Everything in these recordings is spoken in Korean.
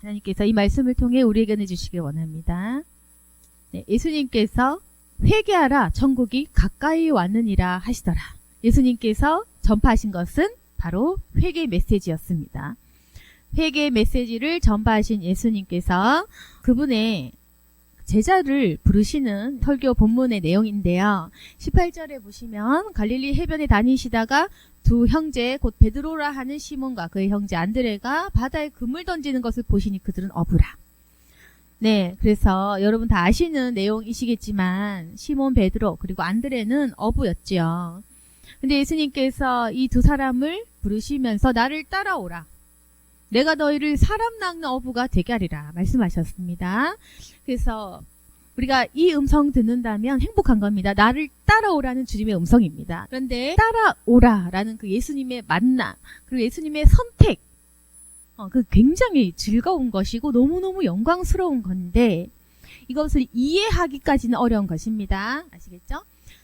하나님께서 이 말씀을 통해 우리에게 해주시길 원합니다. 네, 예수님께서 회개하라 천국이 가까이 왔느니라 하시더라. 예수님께서 전파하신 것은 바로 회개 메시지였습니다. 회개 메시지를 전파하신 예수님께서 그분의 제자를 부르시는 설교 본문의 내용인데요. 18절에 보시면 갈릴리 해변에 다니시다가 두 형제 곧 베드로라 하는 시몬과 그의 형제 안드레가 바다에 그물 던지는 것을 보시니 그들은 어부라. 네, 그래서 여러분 다 아시는 내용이시겠지만 시몬, 베드로 그리고 안드레는 어부였지요. 근데 예수님께서 이 두 사람을 부르시면서 나를 따라오라. 내가 너희를 사람 낚는 어부가 되게 하리라 말씀하셨습니다. 그래서 우리가 이 음성 듣는다면 행복한 겁니다. 나를 따라오라는 주님의 음성입니다. 그런데 따라오라라는 그 예수님의 만남, 그리고 예수님의 선택, 그 굉장히 즐거운 것이고 너무너무 영광스러운 건데 이것을 이해하기까지는 어려운 것입니다. 아시겠죠?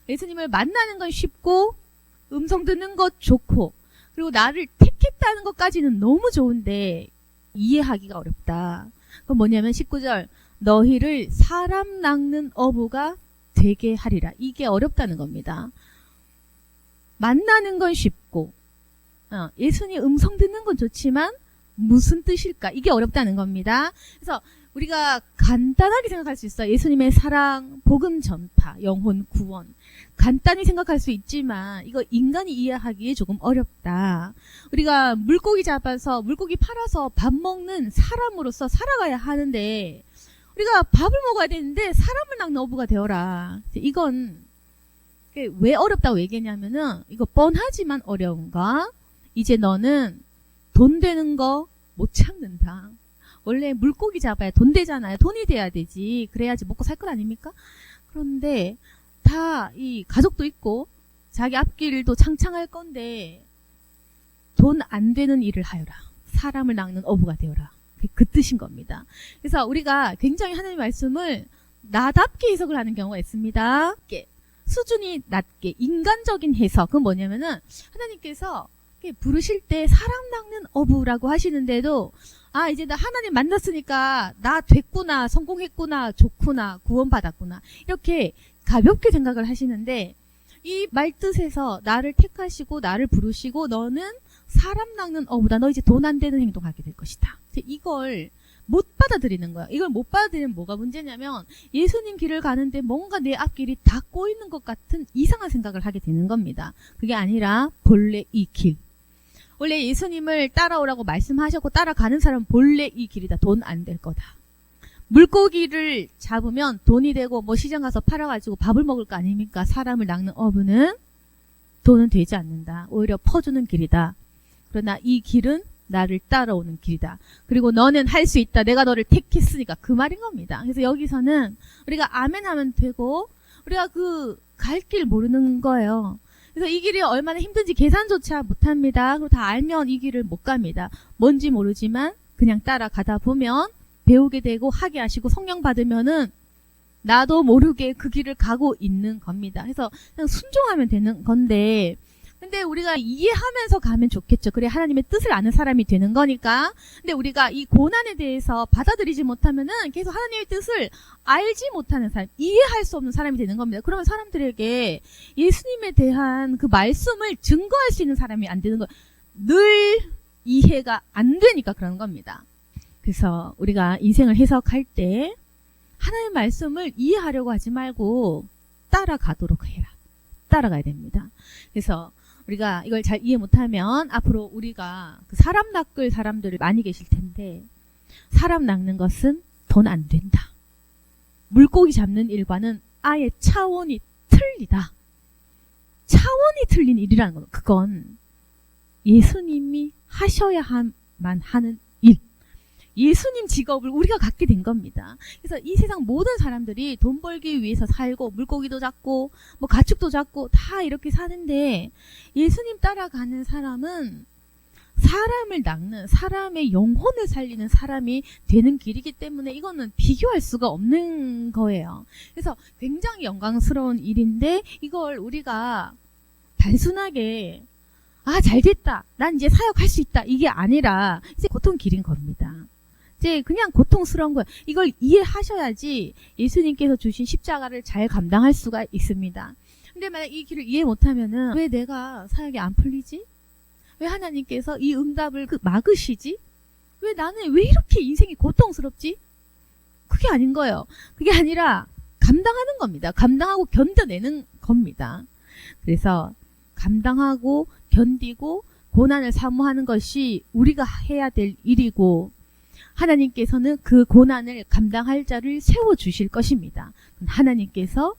예수님을 만나는 건 쉽고 음성 듣는 것 좋고 그리고 나를 택했다는 것까지는 너무 좋은데 이해하기가 어렵다. 그건 뭐냐면 19절 너희를 사람 낚는 어부가 되게 하리라. 이게 어렵다는 겁니다. 만나는 건 쉽고 예수님 음성 듣는 건 좋지만 무슨 뜻일까? 이게 어렵다는 겁니다. 그래서 우리가 간단하게 생각할 수 있어요. 예수님의 사랑, 복음 전파, 영혼 구원. 간단히 생각할 수 있지만 이거 인간이 이해하기에 조금 어렵다. 우리가 물고기 잡아서 물고기 팔아서 밥 먹는 사람으로서 살아가야 하는데 우리가 밥을 먹어야 되는데 사람을 낚는 어부가 되어라. 이건 왜 어렵다고 얘기했냐면은 이거 뻔하지만 어려운가? 이제 너는 돈 되는 거 못 참는다. 원래 물고기 잡아야 돈 되잖아요. 돈이 돼야 되지. 그래야지 먹고 살 것 아닙니까? 그런데 다 이 가족도 있고 자기 앞길도 창창할 건데 돈 안 되는 일을 하여라. 사람을 낚는 어부가 되어라. 그 뜻인 겁니다. 그래서 우리가 굉장히 하나님의 말씀을 나답게 해석을 하는 경우가 있습니다. 수준이 낮게 인간적인 해석. 그건 뭐냐면은 하나님께서 부르실 때 사람 낚는 어부라고 하시는데도 이제 나 하나님 만났으니까 나 됐구나, 성공했구나, 좋구나, 구원받았구나 이렇게 가볍게 생각을 하시는데 이 말뜻에서 나를 택하시고 나를 부르시고 너는 사람 낚는 어부다. 너 이제 돈 안 되는 행동하게 될 것이다. 이걸 못 받아들이는 거야. 이걸 못 받아들이면 뭐가 문제냐면 예수님 길을 가는데 뭔가 내 앞길이 다 꼬이는 것 같은 이상한 생각을 하게 되는 겁니다. 그게 아니라 본래 이 길. 원래 예수님을 따라오라고 말씀하셨고 따라가는 사람은 본래 이 길이다. 돈 안 될 거다. 물고기를 잡으면 돈이 되고 뭐 시장 가서 팔아가지고 밥을 먹을 거 아닙니까? 사람을 낚는 어부는 돈은 되지 않는다. 오히려 퍼주는 길이다. 그러나 이 길은 나를 따라오는 길이다. 그리고 너는 할 수 있다. 내가 너를 택했으니까 그 말인 겁니다. 그래서 여기서는 우리가 아멘 하면 되고 우리가 그 갈 길 모르는 거예요. 그래서 이 길이 얼마나 힘든지 계산조차 못합니다. 그리고 다 알면 이 길을 못 갑니다. 뭔지 모르지만 그냥 따라가다 보면 배우게 되고 하게 하시고 성령 받으면은 나도 모르게 그 길을 가고 있는 겁니다. 그래서 그냥 순종하면 되는 건데 근데 우리가 이해하면서 가면 좋겠죠. 그래 하나님의 뜻을 아는 사람이 되는 거니까. 근데 우리가 이 고난에 대해서 받아들이지 못하면은 계속 하나님의 뜻을 알지 못하는 사람, 이해할 수 없는 사람이 되는 겁니다. 그러면 사람들에게 예수님에 대한 그 말씀을 증거할 수 있는 사람이 안 되는 거예요. 늘 이해가 안 되니까 그런 겁니다. 그래서 우리가 인생을 해석할 때 하나님의 말씀을 이해하려고 하지 말고 따라가도록 해라. 따라가야 됩니다. 그래서 우리가 이걸 잘 이해 못하면 앞으로 우리가 그 사람 낚을 사람들이 많이 계실 텐데 사람 낚는 것은 돈 안 된다. 물고기 잡는 일과는 아예 차원이 틀리다. 차원이 틀린 일이라는 거. 그건 예수님이 하셔야만 하는 일. 예수님 직업을 우리가 갖게 된 겁니다. 그래서 이 세상 모든 사람들이 돈 벌기 위해서 살고 물고기도 잡고 뭐 가축도 잡고 다 이렇게 사는데 예수님 따라가는 사람은 사람을 낚는 사람의 영혼을 살리는 사람이 되는 길이기 때문에 이거는 비교할 수가 없는 거예요. 그래서 굉장히 영광스러운 일인데 이걸 우리가 단순하게 잘 됐다. 난 이제 사역할 수 있다. 이게 아니라 이제 고통 길인 겁니다. 이제 그냥 고통스러운 거예요. 이걸 이해하셔야지 예수님께서 주신 십자가를 잘 감당할 수가 있습니다. 근데 만약 이 길을 이해 못하면은 왜 내가 사역이 안 풀리지? 왜 하나님께서 이 응답을 막으시지? 왜 나는 왜 이렇게 인생이 고통스럽지? 그게 아닌 거예요. 그게 아니라 감당하는 겁니다. 감당하고 견뎌내는 겁니다. 그래서 감당하고 견디고 고난을 사모하는 것이 우리가 해야 될 일이고 하나님께서는 그 고난을 감당할 자를 세워주실 것입니다. 하나님께서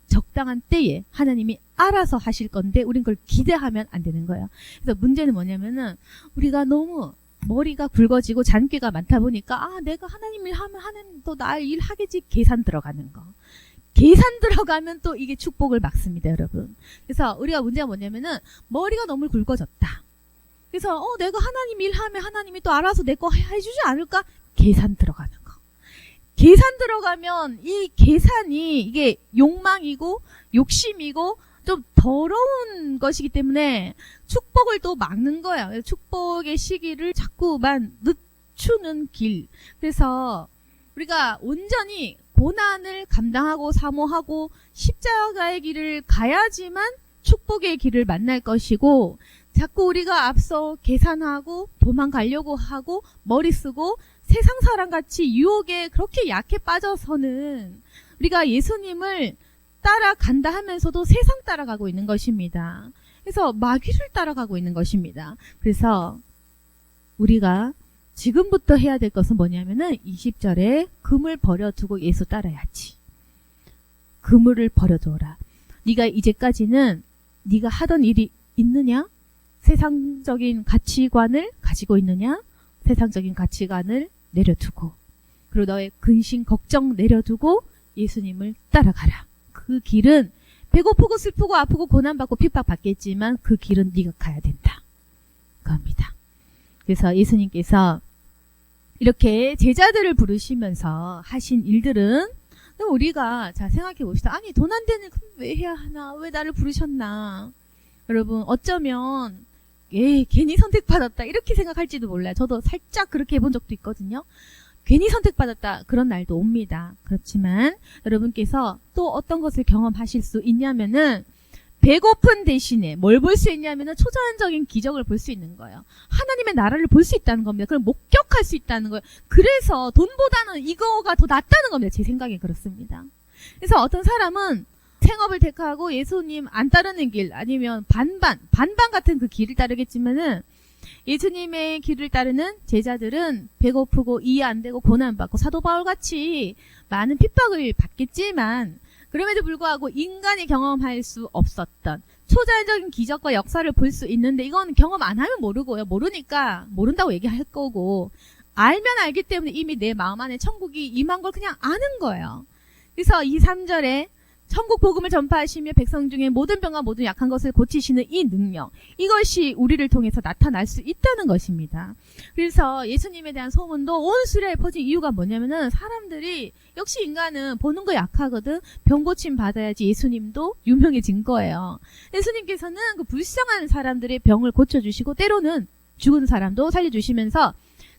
적당한 때에 하나님이 알아서 하실 건데 우린 그걸 기대하면 안 되는 거예요. 그래서 문제는 뭐냐면은 우리가 너무 머리가 굵어지고 잔꾀가 많다 보니까 내가 하나님 일 하면 하나님 또 나 일 하겠지 계산 들어가는 거. 계산 들어가면 또 이게 축복을 막습니다, 여러분. 그래서 우리가 문제가 뭐냐면은 머리가 너무 굵어졌다. 그래서 내가 하나님 일 하면 하나님이 또 알아서 내 거 해주지 않을까? 계산 들어가는 거. 계산 들어가면 이 계산이 이게 욕망이고 욕심이고 좀 더러운 것이기 때문에 축복을 또 막는 거예요. 축복의 시기를 자꾸만 늦추는 길. 그래서 우리가 온전히 고난을 감당하고 사모하고 십자가의 길을 가야지만 축복의 길을 만날 것이고 자꾸 우리가 앞서 계산하고 도망가려고 하고 머리 쓰고 세상 사람같이 유혹에 그렇게 약해 빠져서는 우리가 예수님을 따라간다 하면서도 세상 따라가고 있는 것입니다. 그래서 마귀를 따라가고 있는 것입니다. 그래서 우리가 지금부터 해야 될 것은 뭐냐면은 20절에 금을 버려두고 예수 따라야지. 그물을 버려둬라. 네가 이제까지는 네가 하던 일이 있느냐? 세상적인 가치관을 가지고 있느냐? 세상적인 가치관을 내려두고 그리고 너의 근심 걱정 내려두고 예수님을 따라가라. 그 길은 배고프고 슬프고 아프고 고난받고 핍박받겠지만 그 길은 네가 가야 된다. 그겁니다. 그래서 예수님께서 이렇게 제자들을 부르시면서 하신 일들은 우리가 자 생각해 봅시다. 아니 돈 안 되는 왜 해야 하나? 왜 나를 부르셨나? 여러분 어쩌면 괜히 선택받았다 이렇게 생각할지도 몰라요. 저도 살짝 그렇게 해본 적도 있거든요. 괜히 선택받았다 그런 날도 옵니다. 그렇지만 여러분께서 또 어떤 것을 경험하실 수 있냐면은 배고픈 대신에 뭘 볼 수 있냐면은 초자연적인 기적을 볼 수 있는 거예요. 하나님의 나라를 볼 수 있다는 겁니다. 그걸 목격할 수 있다는 거예요. 그래서 돈보다는 이거가 더 낫다는 겁니다. 제 생각에 그렇습니다. 그래서 어떤 사람은 생업을 택하고 예수님 안 따르는 길 아니면 반반 같은 그 길을 따르겠지만은 예수님의 길을 따르는 제자들은 배고프고 이해 안 되고 고난받고 사도 바울같이 많은 핍박을 받겠지만 그럼에도 불구하고 인간이 경험할 수 없었던 초자연적인 기적과 역사를 볼 수 있는데 이건 경험 안 하면 모르고요. 모르니까 모른다고 얘기할 거고 알면 알기 때문에 이미 내 마음 안에 천국이 임한 걸 그냥 아는 거예요. 그래서 이 3절에 천국 복음을 전파하시며 백성 중에 모든 병과 모든 약한 것을 고치시는 이 능력 이것이 우리를 통해서 나타날 수 있다는 것입니다. 그래서 예수님에 대한 소문도 온 수리아에 퍼진 이유가 뭐냐면은 사람들이 역시 인간은 보는 거 약하거든. 병 고침 받아야지 예수님도 유명해진 거예요. 예수님께서는 그 불쌍한 사람들의 병을 고쳐주시고 때로는 죽은 사람도 살려주시면서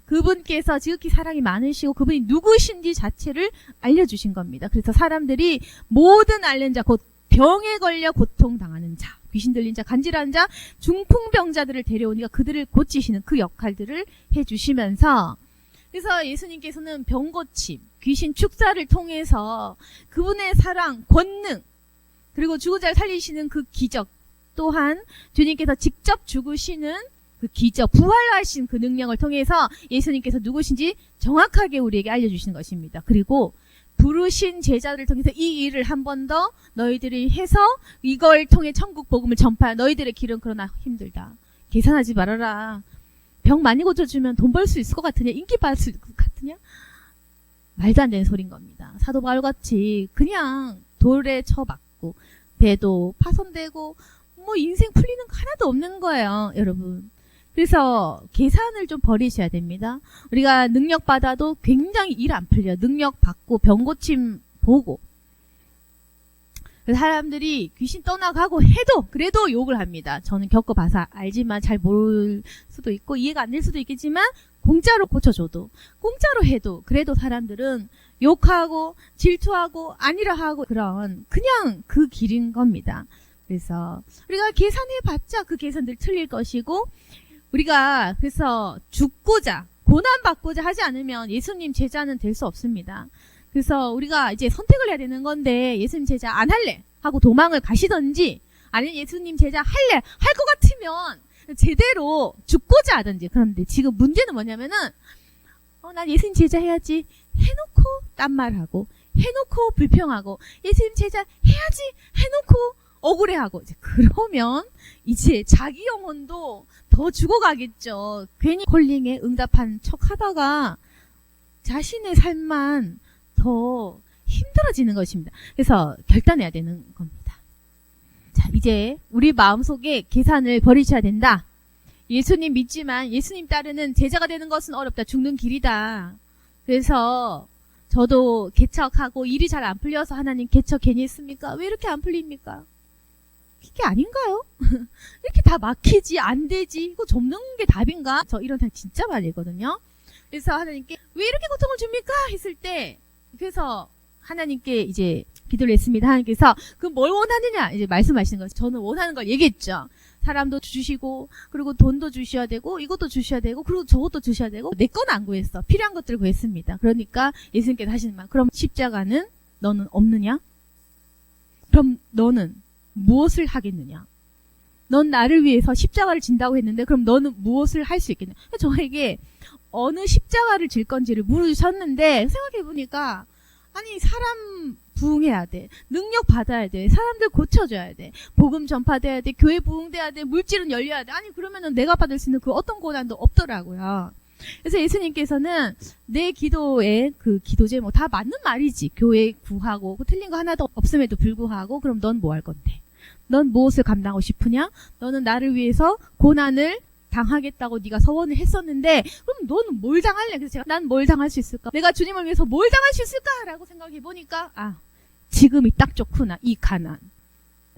그분께서 지극히 사랑이 많으시고 그분이 누구신지 자체를 알려주신 겁니다. 그래서 사람들이 모든 앓는 자, 곧 병에 걸려 고통당하는 자, 귀신 들린 자, 간질하는 자, 중풍병자들을 데려오니까 그들을 고치시는 그 역할들을 해주시면서 그래서 예수님께서는 병고침, 귀신 축사를 통해서 그분의 사랑, 권능, 그리고 죽은 자를 살리시는 그 기적 또한 주님께서 직접 죽으시는 그 기적, 부활하신 그 능력을 통해서 예수님께서 누구신지 정확하게 우리에게 알려주시는 것입니다. 그리고 부르신 제자들을 통해서 이 일을 한 번 더 너희들이 해서 이걸 통해 천국 복음을 전파할 너희들의 길은 그러나 힘들다. 계산하지 말아라. 병 많이 고쳐주면 돈 벌 수 있을 것 같으냐? 인기 받을 수 있을 것 같으냐? 말도 안 되는 소린 겁니다. 사도 바울같이 그냥 돌에 쳐박고 배도 파손되고 뭐 인생 풀리는 거 하나도 없는 거예요. 여러분. 그래서 계산을 좀 버리셔야 됩니다. 우리가 능력 받아도 굉장히 일 안 풀려. 능력 받고 병고침 보고 사람들이 귀신 떠나가고 해도 그래도 욕을 합니다. 저는 겪어봐서 알지만 잘 모를 수도 있고 이해가 안 될 수도 있겠지만 공짜로 고쳐줘도, 공짜로 해도, 그래도 사람들은 욕하고 질투하고 아니라 하고 그런 그냥 그 길인 겁니다. 그래서 우리가 계산해봤자 그 계산들 틀릴 것이고, 우리가 그래서 죽고자 고난받고자 하지 않으면 예수님 제자는 될 수 없습니다. 그래서 우리가 이제 선택을 해야 되는 건데, 예수님 제자 안 할래 하고 도망을 가시던지, 아니면 예수님 제자 할래 할 것 같으면 제대로 죽고자 하든지. 그런데 지금 문제는 뭐냐면은 난 예수님 제자 해야지 해놓고 딴 말하고, 해놓고 불평하고, 예수님 제자 해야지 해놓고 억울해하고, 이제 그러면 이제 자기 영혼도 더 죽어가겠죠. 괜히 콜링에 응답한 척 하다가 자신의 삶만 더 힘들어지는 것입니다. 그래서 결단해야 되는 겁니다. 자, 이제 우리 마음속에 계산을 버리셔야 된다. 예수님 믿지만 예수님 따르는 제자가 되는 것은 어렵다. 죽는 길이다. 그래서 저도 개척하고 일이 잘 안 풀려서 하나님 개척 괜히 했습니까? 왜 이렇게 안 풀립니까? 이게 아닌가요? 이렇게 다 막히지, 안 되지, 이거 접는 게 답인가? 저 이런 생각 진짜 많이 했거든요. 그래서 하나님께 왜 이렇게 고통을 줍니까? 했을 때, 그래서 하나님께 이제 기도를 했습니다. 하나님께서 그럼 뭘 원하느냐? 이제 말씀하시는 거죠. 저는 원하는 걸 얘기했죠. 사람도 주시고, 그리고 돈도 주셔야 되고, 이것도 주셔야 되고, 그리고 저것도 주셔야 되고, 내 건 안 구했어. 필요한 것들을 구했습니다. 그러니까 예수님께서 하시는 말, 그럼 십자가는 너는 없느냐? 그럼 너는 무엇을 하겠느냐? 넌 나를 위해서 십자가를 진다고 했는데 그럼 너는 무엇을 할 수 있겠냐? 저에게 어느 십자가를 질 건지를 물으셨는데 생각해보니까, 아니 사람 부흥해야 돼, 능력 받아야 돼, 사람들 고쳐줘야 돼, 복음 전파돼야 돼, 교회 부흥돼야 돼, 물질은 열려야 돼. 아니 그러면은 내가 받을 수 있는 그 어떤 고난도 없더라고요. 그래서 예수님께서는 내 기도에 그 기도 제목 다 맞는 말이지. 교회 구하고 틀린 거 하나도 없음에도 불구하고 그럼 넌 뭐 할 건데? 넌 무엇을 감당하고 싶으냐? 너는 나를 위해서 고난을 당하겠다고 네가 서원을 했었는데 그럼 너는 뭘 당할래? 그래서 제가 난 뭘 당할 수 있을까? 내가 주님을 위해서 뭘 당할 수 있을까라고 생각해보니까 지금이 딱 좋구나. 이 가난,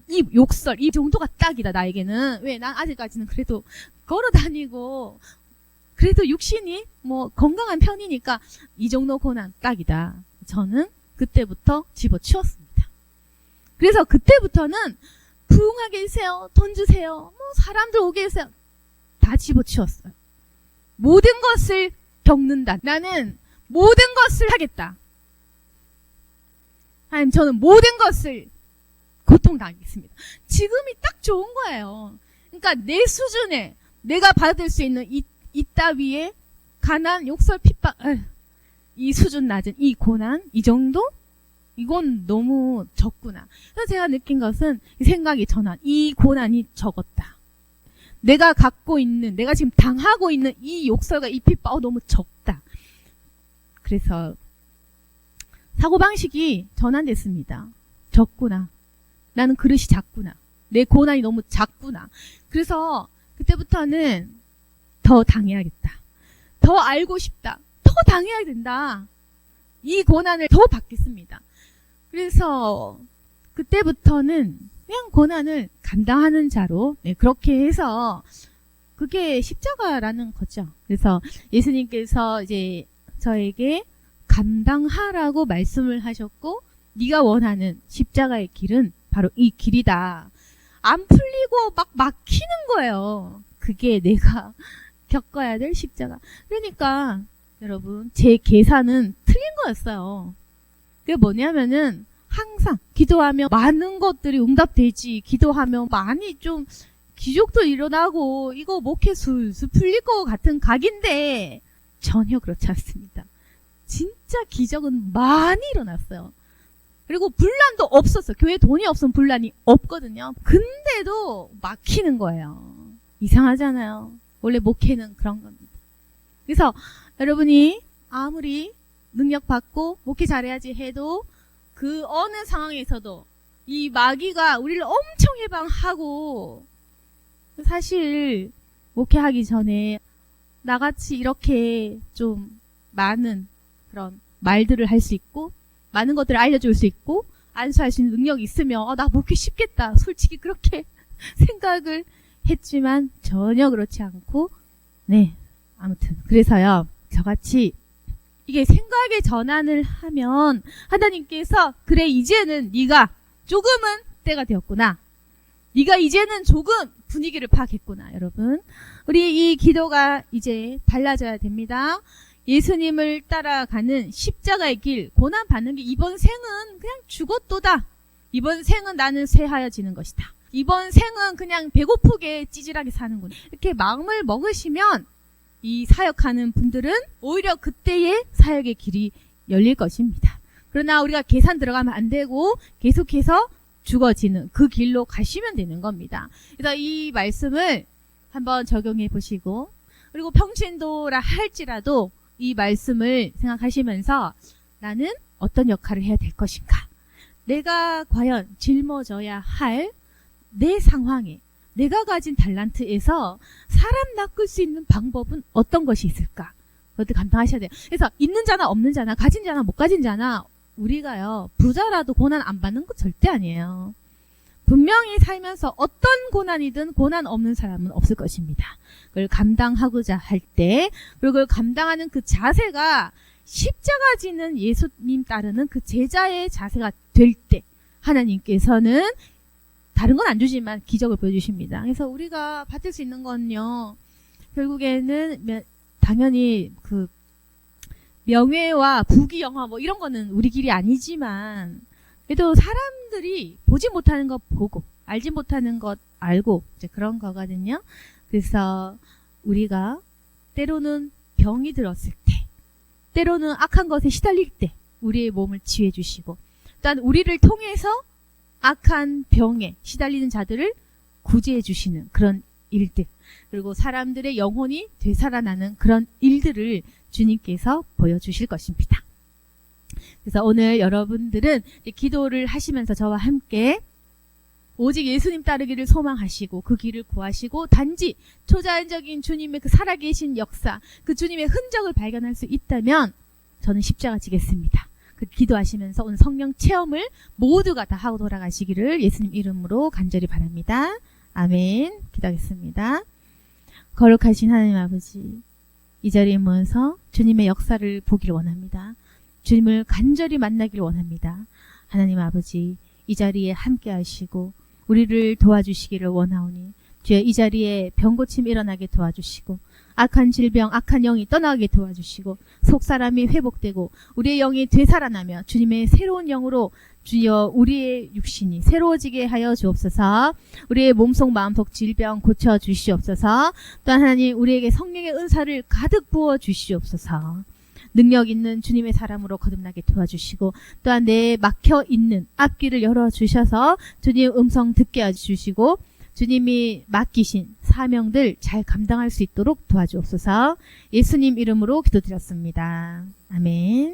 이 욕설, 이 정도가 딱이다 나에게는. 왜? 난 아직까지는 그래도 걸어다니고 그래도 육신이 뭐 건강한 편이니까 이 정도 고난 딱이다. 저는 그때부터 집어치웠습니다. 그래서 그때부터는 부흥하게 해주세요, 돈 주세요, 뭐 사람들 오게 해주세요, 다 집어치웠어요. 모든 것을 겪는다. 나는 모든 것을 하겠다. 하나님, 저는 모든 것을 고통당하겠습니다. 지금이 딱 좋은 거예요. 그러니까 내 수준에 내가 받을 수 있는 이 따위의 가난, 욕설, 핍박, 이 수준 낮은 이 고난, 이 정도? 이건 너무 적구나. 그래서 제가 느낀 것은 이 생각이 전환. 이 고난이 적었다. 내가 갖고 있는, 내가 지금 당하고 있는 이 욕설과 이 핍박 너무 적다. 그래서 사고방식이 전환됐습니다. 적구나. 나는 그릇이 작구나. 내 고난이 너무 작구나. 그래서 그때부터는 더 당해야겠다. 더 알고 싶다. 더 당해야 된다. 이 고난을 더 받겠습니다. 그래서 그때부터는 그냥 고난을 감당하는 자로, 그렇게 해서 그게 십자가라는 거죠. 그래서 예수님께서 이제 저에게 감당하라고 말씀을 하셨고, 네가 원하는 십자가의 길은 바로 이 길이다. 안 풀리고 막 막히는 거예요. 그게 내가 겪어야 될 십자가. 그러니까 여러분, 제 계산은 틀린 거였어요. 그게 뭐냐면은 항상 기도하면 많은 것들이 응답되지, 기도하면 많이 좀 기적도 일어나고 이거 목회 술술 풀릴 것 같은 각인데 전혀 그렇지 않습니다. 진짜 기적은 많이 일어났어요. 그리고 분란도 없었어요. 교회에 돈이 없으면 분란이 없거든요. 근데도 막히는 거예요. 이상하잖아요. 원래 목회는 그런 겁니다. 그래서 여러분이 아무리 능력 받고 목회 잘해야지 해도 그 어느 상황에서도 이 마귀가 우리를 엄청 해방하고, 사실 목회하기 전에 나같이 이렇게 좀 많은 그런 말들을 할 수 있고 많은 것들을 알려줄 수 있고 안수할 수 있는 능력이 있으면 나 목회 쉽겠다, 솔직히 그렇게 생각을 했지만 전혀 그렇지 않고, 아무튼 그래서요, 저같이 이게 생각의 전환을 하면 하나님께서 그래 이제는 네가 조금은 때가 되었구나, 네가 이제는 조금 분위기를 파악했구나. 여러분, 우리 이 기도가 이제 달라져야 됩니다. 예수님을 따라가는 십자가의 길, 고난 받는 게 이번 생은 그냥 죽었도다, 이번 생은 나는 쇠하여지는 것이다, 이번 생은 그냥 배고프게 찌질하게 사는구나, 이렇게 마음을 먹으시면 이 사역하는 분들은 오히려 그때의 사역의 길이 열릴 것입니다. 그러나 우리가 계산 들어가면 안 되고 계속해서 죽어지는 그 길로 가시면 되는 겁니다. 그래서 이 말씀을 한번 적용해 보시고, 그리고 평신도라 할지라도 이 말씀을 생각하시면서 나는 어떤 역할을 해야 될 것인가, 내가 과연 짊어져야 할 내 상황에, 내가 가진 달란트에서 사람 낚을 수 있는 방법은 어떤 것이 있을까, 그것도 감당하셔야 돼요. 그래서 있는 자나 없는 자나 가진 자나 못 가진 자나 우리가요, 부자라도 고난 안 받는 거 절대 아니에요. 분명히 살면서 어떤 고난이든 고난 없는 사람은 없을 것입니다. 그걸 감당하고자 할 때, 그리고 그걸 감당하는 그 자세가 십자가 지는 예수님 따르는 그 제자의 자세가 될 때 하나님께서는 다른 건 안 주지만 기적을 보여주십니다. 그래서 우리가 받을 수 있는 건요, 결국에는 당연히 그 명예와 부귀영화 뭐 이런 거는 우리 길이 아니지만, 그래도 사람들이 보지 못하는 것 보고 알지 못하는 것 알고 이제 그런 거거든요. 그래서 우리가 때로는 병이 들었을 때, 때로는 악한 것에 시달릴 때 우리의 몸을 치유해 주시고, 또한 우리를 통해서 악한 병에 시달리는 자들을 구제해 주시는 그런 일들, 그리고 사람들의 영혼이 되살아나는 그런 일들을 주님께서 보여주실 것입니다. 그래서 오늘 여러분들은 기도를 하시면서 저와 함께 오직 예수님 따르기를 소망하시고 그 길을 구하시고, 단지 초자연적인 주님의 그 살아계신 역사, 그 주님의 흔적을 발견할 수 있다면 저는 십자가 지겠습니다. 그 기도하시면서 오늘 성령 체험을 모두가 다 하고 돌아가시기를 예수님 이름으로 간절히 바랍니다. 아멘. 기도하겠습니다. 거룩하신 하나님 아버지, 이 자리에 모여서 주님의 역사를 보기를 원합니다. 주님을 간절히 만나기를 원합니다. 하나님 아버지, 이 자리에 함께 하시고 우리를 도와주시기를 원하오니 주여, 이 자리에 병고침 일어나게 도와주시고 악한 질병, 악한 영이 떠나게 도와주시고 속사람이 회복되고 우리의 영이 되살아나며 주님의 새로운 영으로 주여 우리의 육신이 새로워지게 하여 주옵소서. 우리의 몸속 마음속 질병 고쳐 주시옵소서. 또한 하나님, 우리에게 성령의 은사를 가득 부어 주시옵소서. 능력 있는 주님의 사람으로 거듭나게 도와주시고, 또한 내 막혀 있는 앞길을 열어주셔서 주님의 음성 듣게 해주시고 주님이 맡기신 사명들 잘 감당할 수 있도록 도와주옵소서. 예수님 이름으로 기도드렸습니다. 아멘.